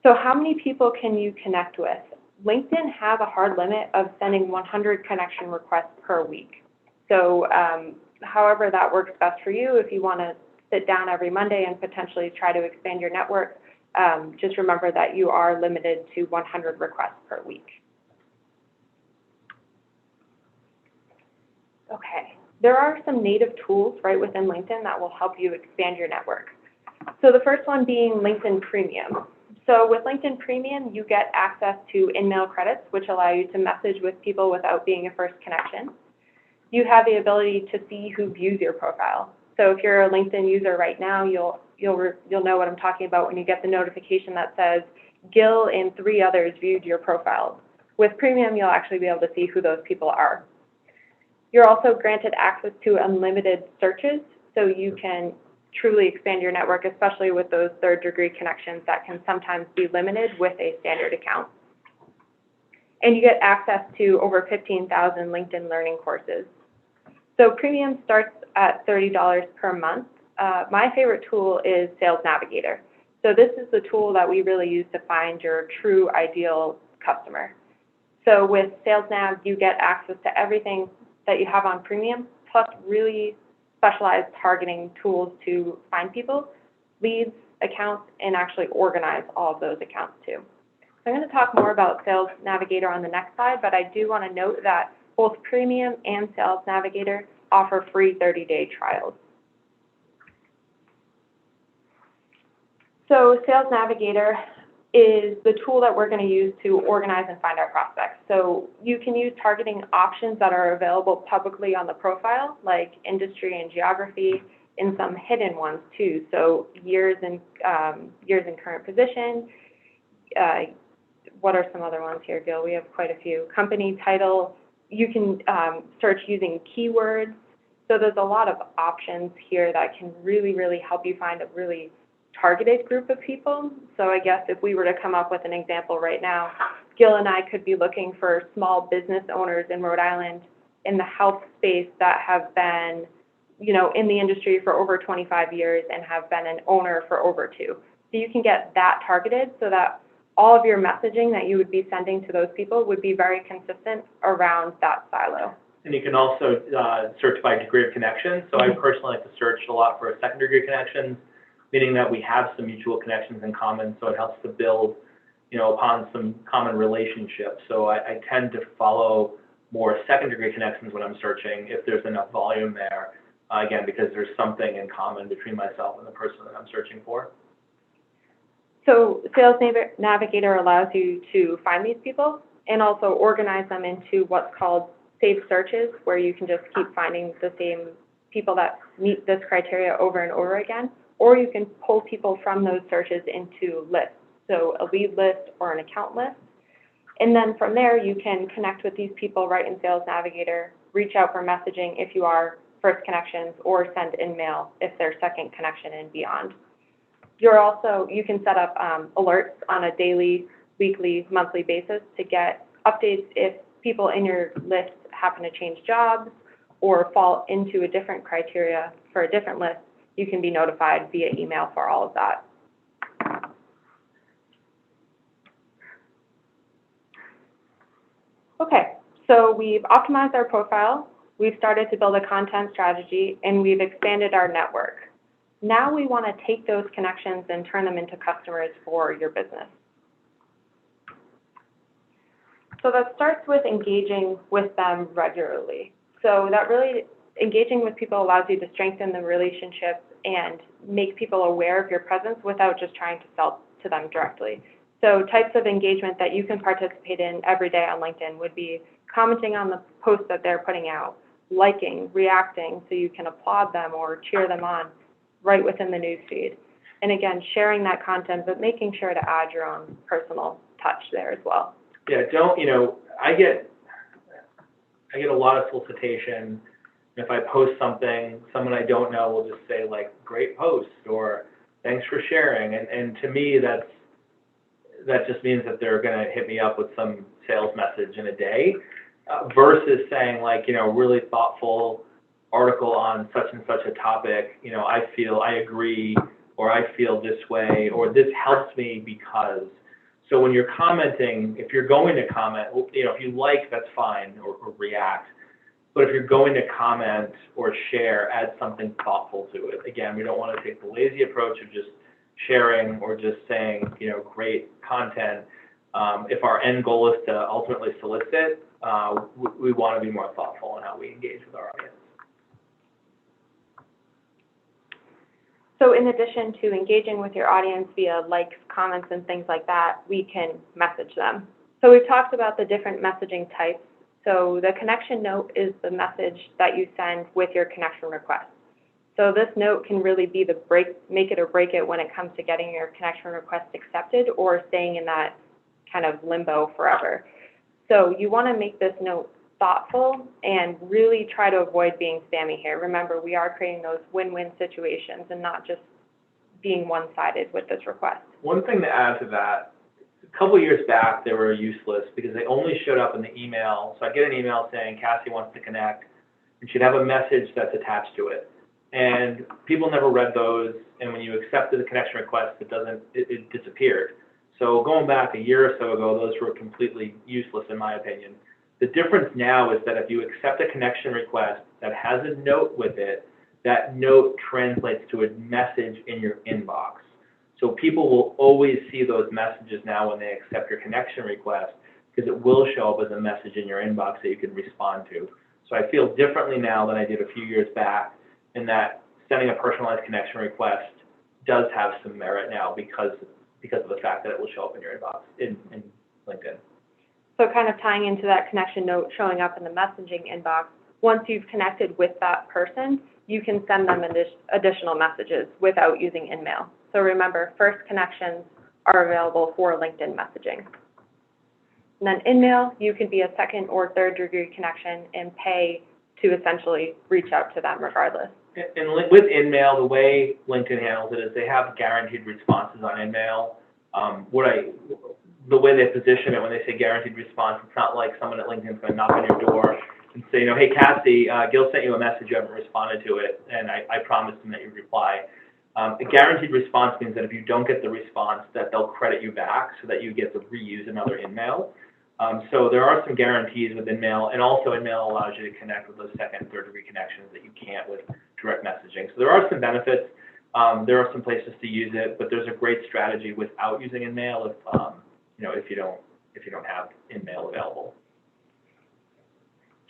So how many people can you connect with? LinkedIn has a hard limit of sending 100 connection requests per week. So however that works best for you, if you want to sit down every Monday and potentially try to expand your network, just remember that you are limited to 100 requests per week. Okay, there are some native tools right within LinkedIn that will help you expand your network. So the first one being LinkedIn Premium. So with LinkedIn Premium, you get access to in-mail credits, which allow you to message with people without being a first connection. You have the ability to see who views your profile. So if you're a LinkedIn user right now, you'll know what I'm talking about when you get the notification that says, Gil and 3 others viewed your profile. With Premium, you'll actually be able to see who those people are. You're also granted access to unlimited searches, so you can truly expand your network, especially with those third-degree connections that can sometimes be limited with a standard account. And you get access to over 15,000 LinkedIn Learning courses. So Premium starts at $30 per month. My favorite tool is Sales Navigator. So this is the tool that we really use to find your true ideal customer. So with Sales Nav, you get access to everything that you have on Premium, plus really specialized targeting tools to find people, leads, accounts, and actually organize all of those accounts too. So I'm going to talk more about Sales Navigator on the next slide, but I do want to note that both Premium and Sales Navigator offer free 30-day trials. So Sales Navigator is the tool that we're going to use to organize and find our prospects. So you can use targeting options that are available publicly on the profile, like industry and geography, and some hidden ones too. So years in current position. What are some other ones here, Gil? We have quite a few. Company title. You can search using keywords. So there's a lot of options here that can really, really help you find a really targeted group of people. So I guess if we were to come up with an example right now, Gil and I could be looking for small business owners in Rhode Island in the health space that have been, in the industry for over 25 years and have been an owner for over 2. So you can get that targeted so that all of your messaging that you would be sending to those people would be very consistent around that silo. And you can also search by degree of connection. So I personally like to search a lot for second degree connections, meaning that we have some mutual connections in common, so it helps to build, upon some common relationships. So I tend to follow more second degree connections when I'm searching if there's enough volume there, again, because there's something in common between myself and the person that I'm searching for. So Sales Navigator allows you to find these people and also organize them into what's called saved searches, where you can just keep finding the same people that meet this criteria over and over again. Or you can pull people from those searches into lists, so a lead list or an account list. And then from there, you can connect with these people right in Sales Navigator, reach out for messaging if you are first connections, or send in-mail if they're second connection and beyond. You can set up alerts on a daily, weekly, monthly basis to get updates if people in your list happen to change jobs or fall into a different criteria for a different list. You can be notified via email for all of that. Okay, so we've optimized our profile, we've started to build a content strategy, and we've expanded our network. Now we want to take those connections and turn them into customers for your business. So that starts with engaging with them regularly. So that really, engaging with people allows you to strengthen the relationship and make people aware of your presence without just trying to sell to them directly. So types of engagement that you can participate in every day on LinkedIn would be commenting on the posts that they're putting out, liking, reacting, so you can applaud them or cheer them on right within the newsfeed. And again, sharing that content, but making sure to add your own personal touch there as well. Yeah, I get a lot of solicitation. If I post something, someone I don't know will just say, like, great post, or thanks for sharing. And to me, that just means that they're going to hit me up with some sales message in a day, versus saying, like, really thoughtful article on such and such a topic, I agree, or I feel this way, or this helps me because. So when you're commenting, if you're going to comment, if you like, that's fine, or react. But if you're going to comment or share, add something thoughtful to it. Again, we don't want to take the lazy approach of just sharing or just saying, great content. If our end goal is to ultimately solicit, we want to be more thoughtful in how we engage with our audience. So in addition to engaging with your audience via likes, comments, and things like that, we can message them. So we've talked about the different messaging types. So the connection note is the message that you send with your connection request. So this note can really be the make it or break it when it comes to getting your connection request accepted or staying in that kind of limbo forever. So you want to make this note thoughtful and really try to avoid being spammy here. Remember, we are creating those win-win situations and not just being one-sided with this request. One thing to add to that, a couple of years back, they were useless because they only showed up in the email. So I'd get an email saying, Cassie wants to connect, and she'd have a message that's attached to it. And people never read those, and when you accepted the connection request, it disappeared. So going back a year or so ago, those were completely useless in my opinion. The difference now is that if you accept a connection request that has a note with it, that note translates to a message in your inbox. So people will always see those messages now when they accept your connection request because it will show up as a message in your inbox that you can respond to. So I feel differently now than I did a few years back in that sending a personalized connection request does have some merit now because of the fact that it will show up in your inbox in LinkedIn. So kind of tying into that connection note showing up in the messaging inbox, once you've connected with that person, you can send them additional messages without using InMail. So remember, first connections are available for LinkedIn messaging. And then InMail, you can be a second or third degree connection and pay to essentially reach out to them regardless. And with InMail, the way LinkedIn handles it is they have guaranteed responses on InMail. The way they position it when they say guaranteed response, it's not like someone at LinkedIn is going to knock on your door and say, hey, Cassie, Gil sent you a message, you haven't responded to it, and I promised him that you'd reply. A guaranteed response means that if you don't get the response, that they'll credit you back so that you get to reuse another InMail. So there are some guarantees with InMail, and also InMail allows you to connect with those second and third degree connections that you can't with direct messaging. So there are some benefits. There are some places to use it, but there's a great strategy without using InMail if you don't have InMail available.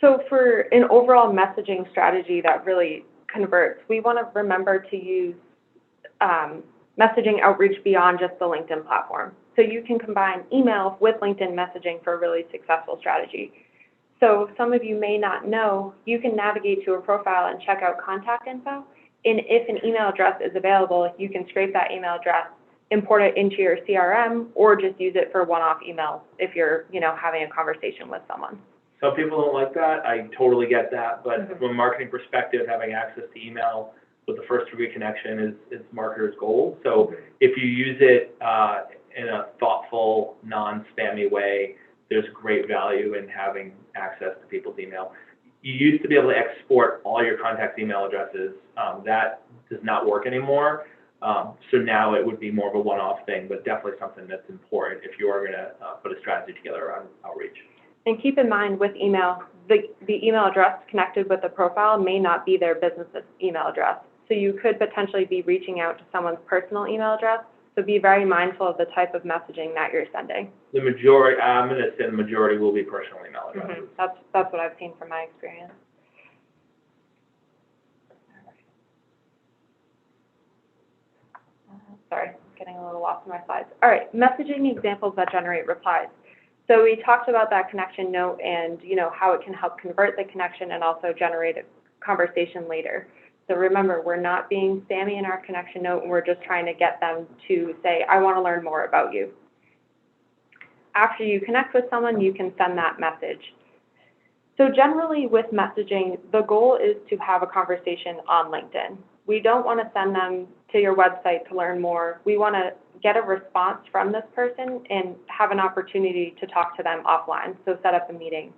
So for an overall messaging strategy that really converts, we want to remember to use messaging outreach beyond just the LinkedIn platform. So you can combine email with LinkedIn messaging for a really successful strategy. So some of you may not know, you can navigate to a profile and check out contact info. And if an email address is available, you can scrape that email address, import it into your CRM, or just use it for one-off emails if you're, having a conversation with someone. Some people don't like that. I totally get that. But from a marketing perspective, having access to email with the first degree connection is marketer's gold. So if you use it in a thoughtful, non-spammy way, there's great value in having access to people's email. You used to be able to export all your contacts' email addresses. That does not work anymore. So now it would be more of a one-off thing, but definitely something that's important if you are going to put a strategy together around outreach. And keep in mind with email, the email address connected with the profile may not be their business email address. So you could potentially be reaching out to someone's personal email address. So be very mindful of the type of messaging that you're sending. The majority, I'm going to say the majority will be personal email addresses. That's what I've seen from my experience. Sorry, I'm getting a little lost in my slides. All right, messaging examples that generate replies. So we talked about that connection note and how it can help convert the connection and also generate a conversation later. So remember, we're not being spammy in our connection note, and we're just trying to get them to say, I want to learn more about you. After you connect with someone, you can send that message. So generally with messaging, the goal is to have a conversation on LinkedIn. We don't want to send them to your website to learn more. We want to get a response from this person and have an opportunity to talk to them offline, so set up a meeting.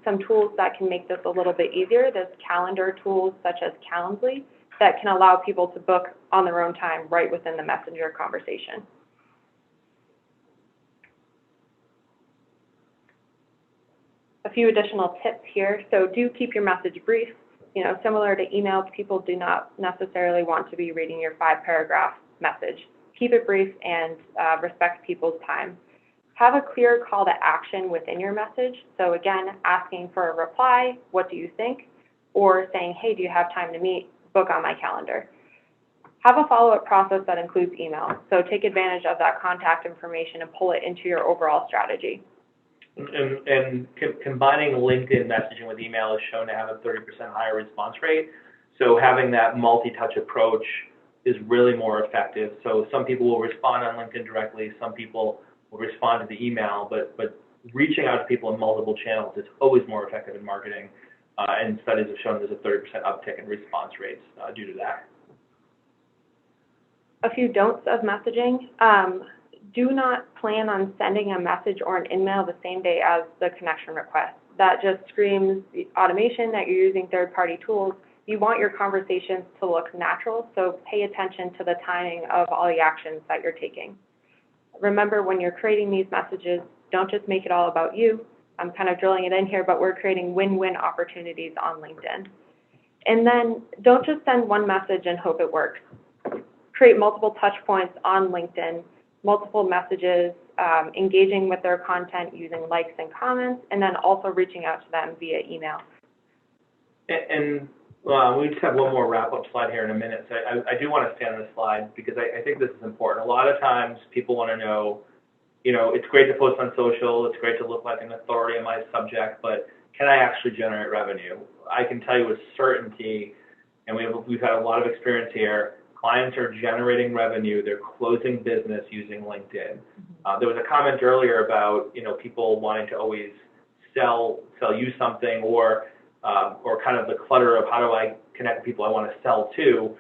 Some tools that can make this a little bit easier, there's calendar tools such as Calendly that can allow people to book on their own time right within the messenger conversation. A few additional tips here. So do keep your message brief. Similar to email, people do not necessarily want to be reading your 5-paragraph message. keep it brief, and respect people's time. Have a clear call to action within your message. So again, asking for a reply, what do you think? Or saying, hey, do you have time to meet? Book on my calendar. Have a follow-up process that includes email. So take advantage of that contact information and pull it into your overall strategy. And combining LinkedIn messaging with email is shown to have a 30% higher response rate. So having that multi-touch approach is really more effective. So some people will respond on LinkedIn directly, some people will respond to the email, but reaching out to people in multiple channels is always more effective in marketing, and studies have shown there's a 30% uptick in response rates due to that. A few don'ts of messaging. Do not plan on sending a message or an email the same day as the connection request. That just screams the automation that you're using third-party tools. You want your conversations to look natural, so pay attention to the timing of all the actions that you're taking. Remember, when you're creating these messages, don't just make it all about you. I'm kind of drilling it in here, but we're creating win-win opportunities on LinkedIn. And then don't just send one message and hope it works. Create multiple touch points on LinkedIn, multiple messages, engaging with their content using likes and comments, and then also reaching out to them via email. And we just have one more wrap-up slide here in a minute. So I do want to stay on this slide because I think this is important. A lot of times people want to know, you know, it's great to post on social, it's great to look like an authority on my subject, but can I actually generate revenue? I can tell you with certainty, and we've had a lot of experience here, clients are generating revenue, they're closing business using LinkedIn. There was a comment earlier about, you know, people wanting to always sell you something, or kind of the clutter of how do I connect with people I want to sell to.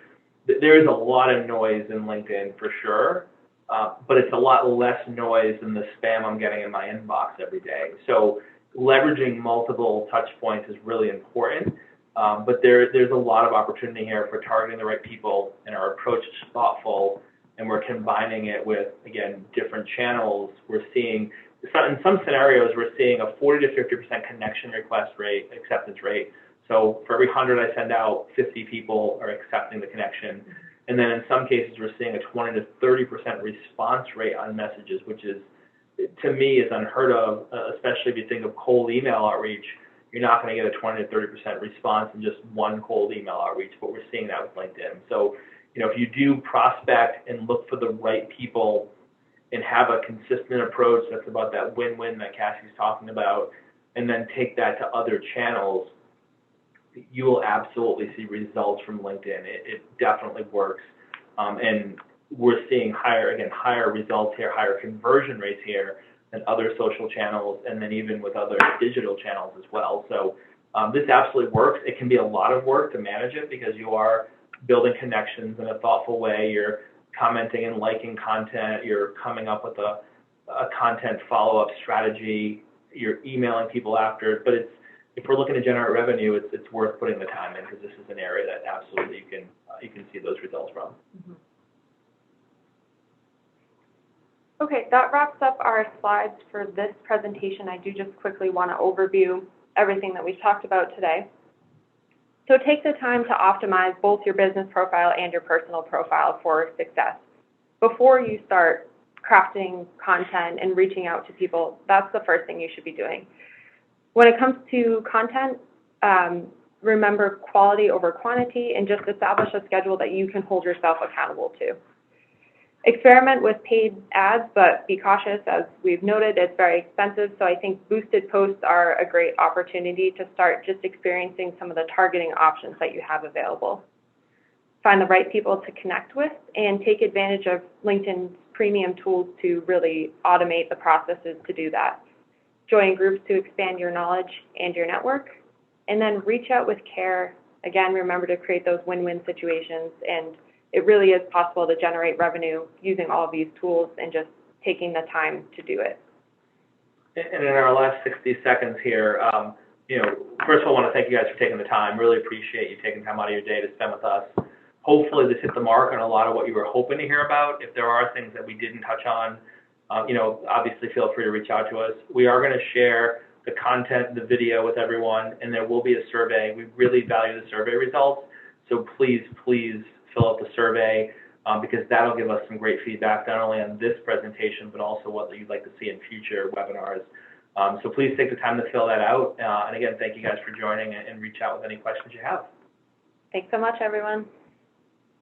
There is a lot of noise in LinkedIn for sure, but it's a lot less noise than the spam I'm getting in my inbox every day. So leveraging multiple touch points is really important, but there's a lot of opportunity here for targeting the right people, and our approach is thoughtful, and we're combining it with, again, different channels. We're seeing, in some scenarios, we're seeing a 40 to 50% connection request rate, acceptance rate. So for every 100 I send out, 50 people are accepting the connection. And then in some cases, we're seeing a 20 to 30% response rate on messages, which is, to me, is unheard of, especially if you think of cold email outreach. You're not going to get a 20 to 30% response in just one cold email outreach, but we're seeing that with LinkedIn. So, you know, if you do prospect and look for the right people and have a consistent approach that's about that win-win that Cassie's talking about, and then take that to other channels, you will absolutely see results from LinkedIn. It definitely works. And we're seeing higher results here, higher conversion rates here than other social channels, and then even with other digital channels as well. So this absolutely works. It can be a lot of work to manage it because you are building connections in a thoughtful way. You're commenting and liking content. You're coming up with a content follow-up strategy. You're emailing people after. But if we're looking to generate revenue, it's worth putting the time in, because this is an area that absolutely you can see those results from. Mm-hmm. Okay, that wraps up our slides for this presentation. I do just quickly want to overview everything that we've talked about today. So take the time to optimize both your business profile and your personal profile for success. Before you start crafting content and reaching out to people, that's the first thing you should be doing. When it comes to content, remember quality over quantity, and just establish a schedule that you can hold yourself accountable to. Experiment with paid ads, but be cautious. As we've noted, it's very expensive, so I think boosted posts are a great opportunity to start just experiencing some of the targeting options that you have available. Find the right people to connect with, and take advantage of LinkedIn's premium tools to really automate the processes to do that. Join groups to expand your knowledge and your network, and then reach out with care. Again, remember to create those win-win situations, and it really is possible to generate revenue using all of these tools and just taking the time to do it. And in our last 60 seconds here, first of all, I want to thank you guys for taking the time. Really appreciate you taking time out of your day to spend with us. Hopefully this hit the mark on a lot of what you were hoping to hear about. If there are things that we didn't touch on, obviously feel free to reach out to us. We are going to share the content, the video with everyone, and there will be a survey. We really value the survey results, so please fill out the survey. because that'll give us some great feedback, not only on this presentation, but also what you'd like to see in future webinars. So please take the time to fill that out. And again, thank you guys for joining, and reach out with any questions you have. Thanks so much, everyone.